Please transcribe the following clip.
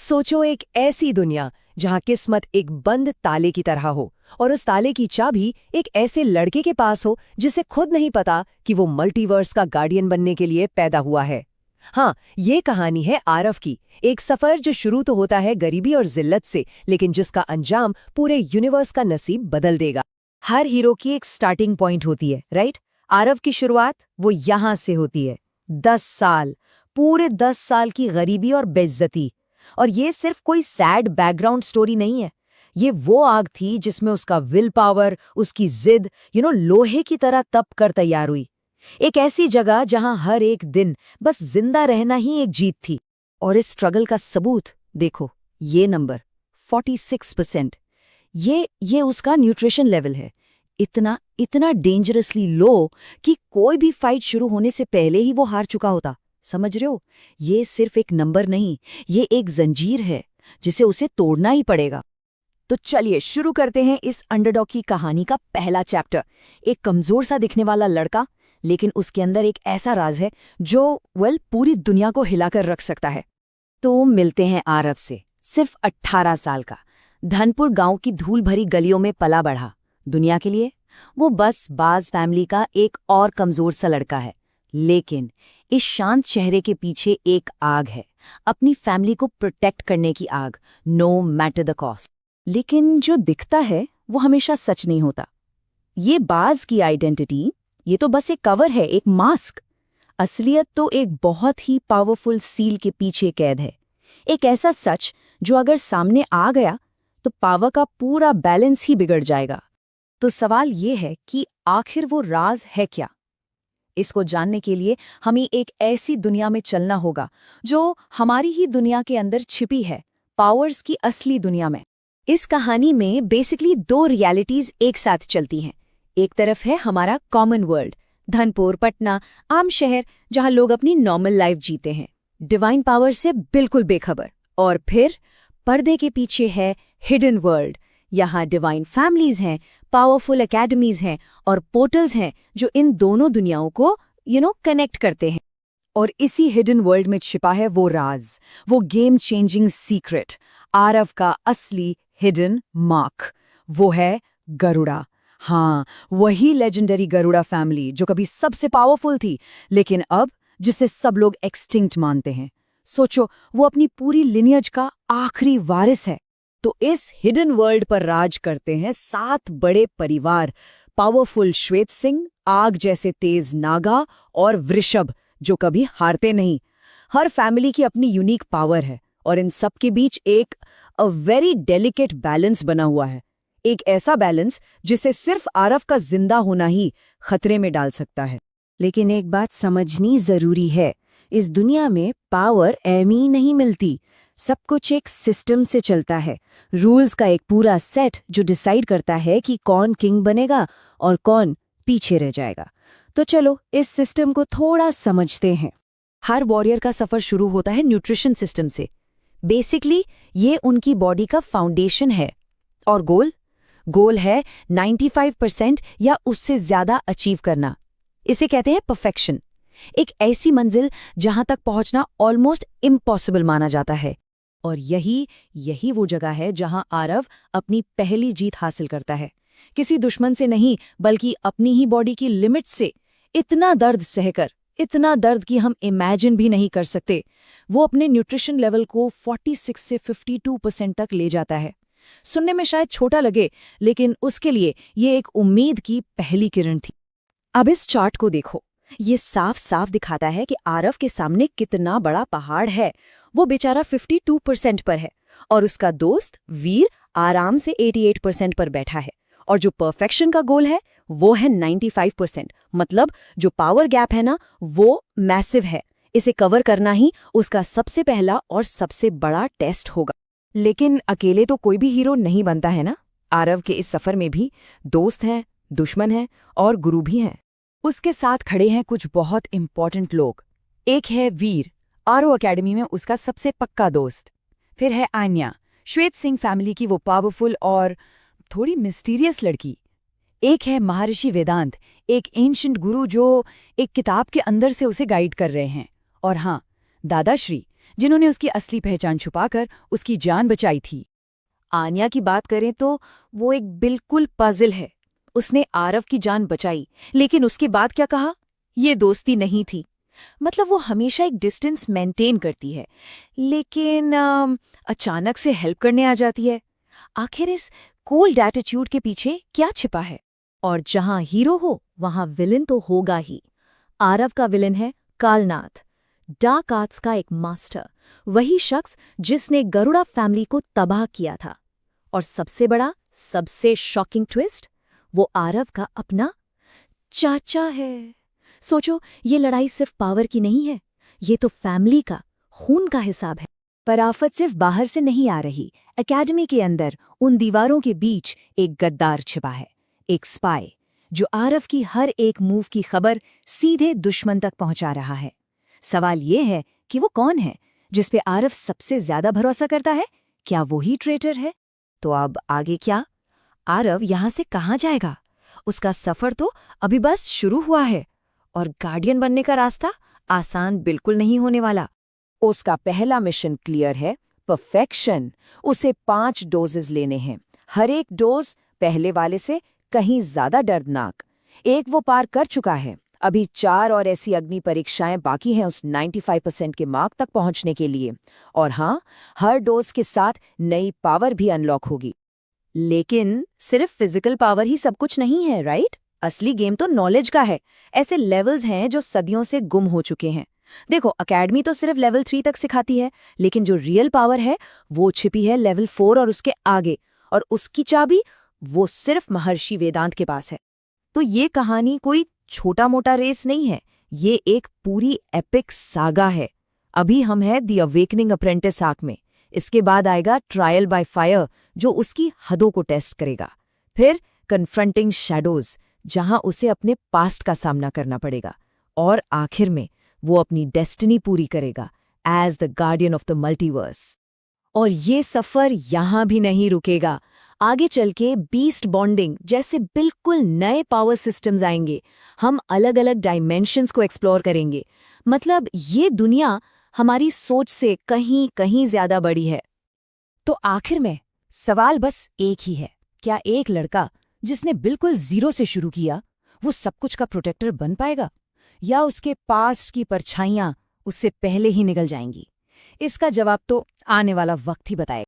सोचो एक ऐसी दुनिया जहां किस्मत एक बंद ताले की तरह हो और उस ताले की चाबी एक ऐसे लड़के के पास हो जिसे खुद नहीं पता कि वो मल्टीवर्स का गार्डियन बनने के लिए पैदा हुआ है। हाँ, ये कहानी है आरव की, एक सफर जो शुरू तो होता है गरीबी और जिल्लत से, लेकिन जिसका अंजाम पूरे यूनिवर्स का नसीब बदल देगा। हर हीरो की एक स्टार्टिंग पॉइंट होती है, राइट? आरव की शुरुआत वो यहां से होती है। 10 साल, पूरे 10 साल की गरीबी और बेइज्जती। और ये सिर्फ कोई सैड बैकग्राउंड स्टोरी नहीं है। ये वो आग थी जिसमें उसका विल पावर, उसकी जिद, लोहे की तरह तप कर तैयार हुई। एक ऐसी जगह जहां हर एक दिन बस जिंदा रहना ही एक जीत थी। और इस स्ट्रगल का सबूत देखो, ये नंबर 46%। ये उसका न्यूट्रिशन लेवल है। इतना इतना डेंजरसली लो कि कोई भी फाइट शुरू होने से पहले ही वो हार चुका होता। समझ रहे हो? ये सिर्फ एक नंबर नहीं, ये एक जंजीर है जिसे उसे तोड़ना ही पड़ेगा। तो चलिए शुरू करते हैं इस अंडरडॉग की कहानी का पहला चैप्टर। एक कमजोर सा दिखने वाला लड़का, लेकिन उसके अंदर एक ऐसा राज है जो पूरी दुनिया को हिलाकर रख सकता है। तो मिलते हैं आरव से, सिर्फ 18 साल का, धनपुर गांव की धूल भरी गलियों में पला बढ़ा। दुनिया के लिए वो बस बाज फैमिली का एक और कमजोर सा लड़का है। लेकिन इस शांत चेहरे के पीछे एक आग है, अपनी फैमिली को प्रोटेक्ट करने की आग, नो मैटर द कॉस्ट। लेकिन जो दिखता है वो हमेशा सच नहीं होता। ये बाज की आइडेंटिटी, ये तो बस एक कवर है, एक मास्क। असलियत तो एक बहुत ही पावरफुल सील के पीछे कैद है। एक ऐसा सच जो अगर सामने आ गया तो पावर का पूरा बैलेंस ही बिगड़ जाएगा। तो सवाल ये है कि आखिर वो राज है क्या? इसको जानने के लिए हमें एक ऐसी दुनिया में चलना होगा जो हमारी ही दुनिया के अंदर छिपी है, पावर्स की असली दुनिया में। इस कहानी में बेसिकली 2 रियलिटीज एक साथ चलती हैं। एक तरफ है हमारा कॉमन वर्ल्ड, धनपुर, पटना, आम शहर जहां लोग अपनी नॉर्मल लाइफ जीते हैं, डिवाइन पावर से बिल्कुल बेखबर। और फिर पर्दे के पीछे है हिडन वर्ल्ड। यहाँ डिवाइन फैमिलीज हैं, पावरफुल एकेडमीज हैं और पोर्टल्स हैं जो इन दोनों दुनियाओं को कनेक्ट करते हैं। और इसी हिडन वर्ल्ड में छिपा है वो राज, वो गेम चेंजिंग सीक्रेट, आरव का असली हिडन मार्क। वो है गरुड़ा। हाँ, वही लेजेंडरी गरुड़ा फैमिली जो कभी सबसे पावरफुल थी, लेकिन अब जिसे सब लोग एक्सटिंक्ट मानते हैं। सोचो, वो अपनी पूरी लिनियज का आखिरी वारिस है। तो इस हिडन वर्ल्ड पर राज करते हैं 7 बड़े परिवार, पावरफुल श्वेत सिंह, आग जैसे तेज नागा और वृषभ जो कभी हारते नहीं। हर फैमिली की अपनी यूनिक पावर है और इन सब के बीच एक वेरी डेलिकेट बैलेंस बना हुआ है। एक ऐसा बैलेंस जिसे सिर्फ आरव का जिंदा होना ही खतरे में डाल सकता है। लेकिन एक बात समझनी जरूरी है, इस दुनिया में पावर ऐमी ही नहीं मिलती। सब कुछ एक सिस्टम से चलता है, रूल्स का एक पूरा सेट जो डिसाइड करता है कि कौन किंग बनेगा और कौन पीछे रह जाएगा। तो चलो इस सिस्टम को थोड़ा समझते हैं। हर वॉरियर का सफर शुरू होता है न्यूट्रिशन सिस्टम से। बेसिकली ये उनकी बॉडी का फाउंडेशन है। और गोल है 95% या उससे ज्यादा अचीव करना। इसे कहते हैं परफेक्शन। एक ऐसी मंजिल जहां तक पहुंचना ऑलमोस्ट इम्पॉसिबल माना जाता है। और यही वो जगह है जहां आरव अपनी पहली जीत हासिल करता है। किसी दुश्मन से नहीं, बल्कि अपनी ही बॉडी की लिमिट से। इतना दर्द सहकर, इतना दर्द कि हम इमेजिन भी नहीं कर सकते। वो अपने न्यूट्रिशन लेवल को 46 से 52% तक ले जाता है। सुनने में शायद छोटा लगे, लेकिन उसके लिए ये एक उम्मीद की पहली किरण थी। अब इस चार्ट को देखो, ये साफ साफ दिखाता है कि आरव के सामने कितना बड़ा पहाड़ है। वो बेचारा 52% पर है और उसका दोस्त वीर आराम से 88% पर बैठा है। और जो परफेक्शन का गोल है वो है 95%। मतलब जो पावर गैप है ना, वो मैसिव है। इसे कवर करना ही उसका सबसे पहला और सबसे बड़ा टेस्ट होगा। लेकिन अकेले तो कोई भी हीरो नहीं बनता है ना। आरव के इस सफर में भी दोस्त हैं, दुश्मन हैं और गुरु भी हैं। उसके साथ खड़े हैं कुछ बहुत इंपॉर्टेंट लोग। एक है वीर, आरओ एकेडमी में उसका सबसे पक्का दोस्त। फिर है आन्या, श्वेत सिंह फैमिली की वो पावरफुल और थोड़ी मिस्टीरियस लड़की। एक है महर्षि वेदांत, एक एंशिएंट गुरु जो एक किताब के अंदर से उसे गाइड कर रहे हैं। और हाँ, दादाश्री, जिन्होंने उसकी असली पहचान छुपाकर उसकी जान बचाई थी। आन्या की बात करें तो वो एक बिल्कुल पजल है। उसने आरव की जान बचाई, लेकिन उसके बाद क्या कहा? ये दोस्ती नहीं थी। मतलब वो हमेशा एक डिस्टेंस मेंटेन करती है, लेकिन अचानक से हेल्प करने आ जाती है। आखिर इस कोल्ड एटीट्यूड के पीछे क्या छिपा है? और जहां हीरो हो वहां विलन तो होगा ही। आरव का विलन है कालनाथ, डार्क आर्ट्स का एक मास्टर, वही शख्स जिसने गरुड़ा फैमिली को तबाह किया था। और सबसे बड़ा, सबसे शॉकिंग ट्विस्ट, वो आरव का अपना चाचा है। सोचो, ये लड़ाई सिर्फ पावर की नहीं है, ये तो फैमिली का, खून का हिसाब है। पर आफत सिर्फ बाहर से नहीं आ रही। एकेडमी के अंदर उन दीवारों के बीच एक गद्दार छिपा है, एक स्पाई, जो आरव की हर एक मूव की खबर सीधे दुश्मन तक पहुंचा रहा है। सवाल ये है कि वो कौन है जिस पे आरव सबसे ज्यादा भरोसा करता है? क्या वो ही ट्रेटर है? तो अब आगे क्या? आरव यहां से कहां जाएगा? उसका सफर तो अभी बस शुरू हुआ है, और गार्डियन बनने का रास्ता आसान बिल्कुल नहीं होने वाला। उसका पहला मिशन क्लियर है, परफेक्शन। उसे 5 डोजेस लेने हैं, हर एक डोज पहले वाले से कहीं ज्यादा दर्दनाक। एक वो पार कर चुका है, अभी 4 और ऐसी अग्नि परीक्षाएं बाकी हैं उस 95% के मार्क तक पहुंचने के लिए। और हाँ, हर डोज के साथ नई पावर भी अनलॉक होगी। लेकिन सिर्फ फिजिकल पावर ही सब कुछ नहीं है, राइट? असली गेम तो नॉलेज का है। ऐसे लेवल्स हैं जो सदियों से गुम हो चुके हैं। देखो, एकेडमी तो सिर्फ लेवल 3 तक सिखाती है, लेकिन जो रियल पावर है वो छिपी है लेवल 4 और उसके आगे, और उसकी चाबी वो सिर्फ महर्षि वेदांत के पास है। तो ये कहानी कोई छोटा मोटा रेस नहीं है, ये एक पूरी एपिक सागा है। अभी हम हैं द अवेकनिंग अप्रेंटिस आर्क में। इसके बाद आएगा ट्रायल बाय फायर, जो उसकी हदों को टेस्ट करेगा। फिर कन्फ्रंटिंग शैडोज, जहां उसे अपने पास्ट का सामना करना पड़ेगा। और आखिर में वो अपनी डेस्टिनी पूरी करेगा as the guardian of the multiverse. और ये सफर यहां भी नहीं रुकेगा। आगे चल के बीस्ट बॉन्डिंग जैसे बिल्कुल नए पावर सिस्टम्स आएंगे। हम अलग अलग डायमेंशंस को एक्सप्लोर करेंगे। मतलब ये दुनिया हमारी सोच से कहीं कहीं ज्यादा बड़ी है। तो आखिर में सवाल बस एक ही है, क्या एक लड़का जिसने बिल्कुल जीरो से शुरू किया वो सब कुछ का प्रोटेक्टर बन पाएगा, या उसके पास्ट की परछाइयां उससे पहले ही निकल जाएंगी? इसका जवाब तो आने वाला वक्त ही बताएगा।